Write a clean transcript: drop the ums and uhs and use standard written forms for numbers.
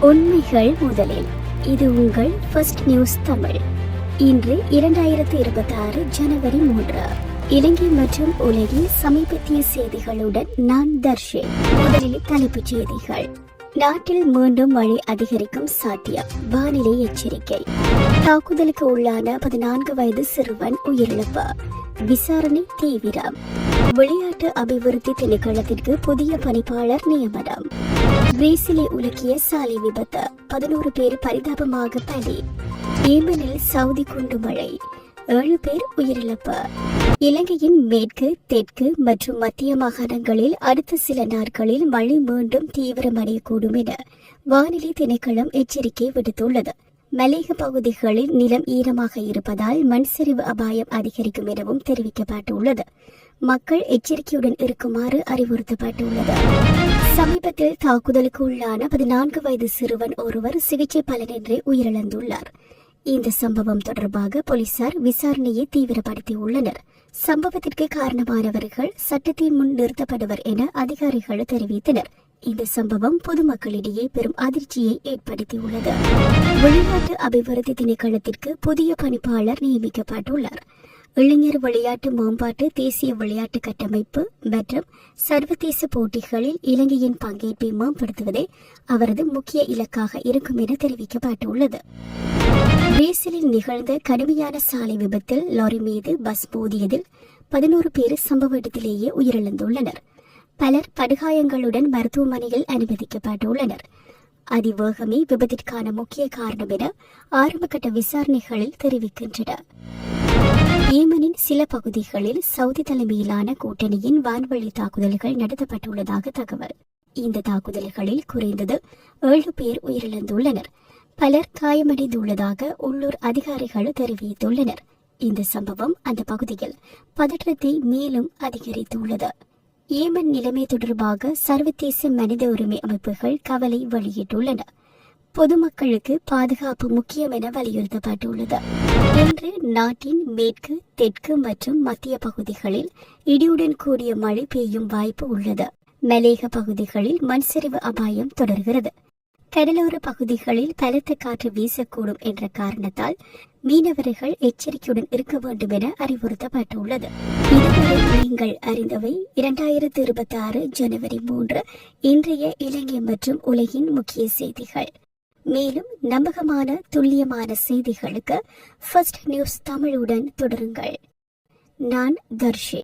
உண்மைகள் முதலில். இது உங்கள் ஃபர்ஸ்ட் நியூஸ் தமிழ். இன்று 2026 ஜனவரி 3. இலங்கை மற்றும் உலகின் சமீபத்திய செய்திகளுடன் நான் தர்ஷன். முதலில் தலைப்புச் செய்திகள். நாட்டில் மீண்டும் மழை அதிகரிக்கும் சாத்தியம், வானிலை எச்சரிக்கை. தாக்குதலுக்கு உள்ளான 14 வயது சிறுவன் உயிரிழப்பு, விசாரணை தீவிரம். விளையாட்டு அபிவிருத்தி திணைக்களத்திற்கு புதிய பணிப்பாளர் நியமனம். கிரீஸிலே உலுக்கிய சாலை விபத்து, 11 பேர் பரிதாபமாக பலி. ஏமனில் சவுதி குண்டு மழை, 7 பேர் உயிரிழப்பு. இலங்கையின் மேற்கு, தெற்கு மற்றும் மத்திய மாகாணங்களில் அடுத்த சில நாட்களில் மழை மீண்டும் தீவிரமடையக்கூடும் என வானிலை திணைக்களம் எச்சரிக்கை விடுத்துள்ளது. மலையக பகுதிகளில் நிலம் ஈரமாக இருப்பதால் மண் சரிவு அபாயம் அதிகரிக்கும் எனவும் தெரிவிக்கப்பட்டுள்ளது. மக்கள் எச்சரிக்கையுடன் இருக்குமாறு அறிவுறுத்தப்பட்டுள்ளது. சமீபத்தில் தாக்குதலுக்கு உள்ளான 14 வயது சிறுவன் ஒருவர் சிகிச்சை பலனின்றி உயிரிழந்துள்ளார். இந்த சம்பவம் தொடர்பாக போலீசார் விசாரணையை தீவிரப்படுத்தியுள்ளனர். சம்பவத்திற்கு காரணமானவர்கள் சட்டத்தின் முன் நிறுத்தப்படுவர் என அதிகாரிகள் தெரிவித்தனர். இந்த சம்பவம் பொதுமக்களிடையே பெரும் அதிர்ச்சியை ஏற்படுத்தியுள்ளது. விளையாட்டு அபிவிருத்தி திணைக்களத்திற்கு புதிய பணிப்பாளர் நியமிக்கப்பட்டுள்ளார். இளைஞர் விளையாட்டு மேம்பாட்டு, தேசிய விளையாட்டு கட்டமைப்பு மற்றும் சர்வதேச போட்டிகளில் இலங்கையின் பங்கேற்பை மேம்படுத்துவதே அவரது முக்கிய இலக்காக இருக்கும் என தெரிவிக்கப்பட்டுள்ளது. பிரேசிலில் நிகழ்ந்த கடுமையான சாலை விபத்தில் லாரி மீது பஸ் மோதியதில் 11 பேர் சம்பவ இடத்திலேயே உயிரிழந்துள்ளனர். பலர் படுகாயங்களுடன் மருத்துவமனையில் அனுமதிக்கப்பட்டுள்ளனர். அதிவேகமே விபத்திற்கான முக்கிய காரணம் என ஆரம்பகட்ட விசாரணைகளில் தெரிவிக்கின்றன. ஏமனின் சில பகுதிகளில் சவுதி தலைமையிலான கூட்டணியின் வான்வழி தாக்குதல்கள் நடத்தப்பட்டுள்ளதாக தகவல். இந்த தாக்குதல்களில் குறைந்தது 7 பேர் உயிரிழந்துள்ளனர். பலர் காயமடைந்துள்ளதாக உள்ளூர் அதிகாரிகள் தெரிவித்துள்ளனர். இந்த சம்பவம் அந்த பகுதியில் பதற்றத்தை மேலும் அதிகரித்துள்ளது. ஏமன் நிலைமை தொடர்பாக சர்வதேச மனித உரிமை அமைப்புகள் கவலை வெளியிட்டுள்ளன. பொதுமக்களுக்கு பாதுகாப்பு முக்கியம் என வலியுறுத்தப்பட்டுள்ளது. இன்று நாட்டின் மேற்கு, தெற்கு மற்றும் மத்திய பகுதிகளில் இடியுடன் கூடிய மழை பெய்யும் வாய்ப்பு உள்ளது. மலையக பகுதிகளில் மண் சரிவு அபாயம் தொடர்கிறது. கடலோர பகுதிகளில் பலத்த காற்று வீசக்கூடும் என்ற காரணத்தால் மீனவர்கள் எச்சரிக்கையுடன் இருக்க வேண்டும் என அறிவுறுத்தப்பட்டுள்ளது. இதுவரை நீங்கள் அறிந்தவை 2026 ஜனவரி 3 இன்றைய இலங்கை மற்றும் உலகின் முக்கிய செய்திகள். மேலும் நம்பகமான, துல்லியமான செய்திகளுக்கு ஃபர்ஸ்ட் நியூஸ் தமிழுடன் தொடருங்கள். நான் தர்ஷி.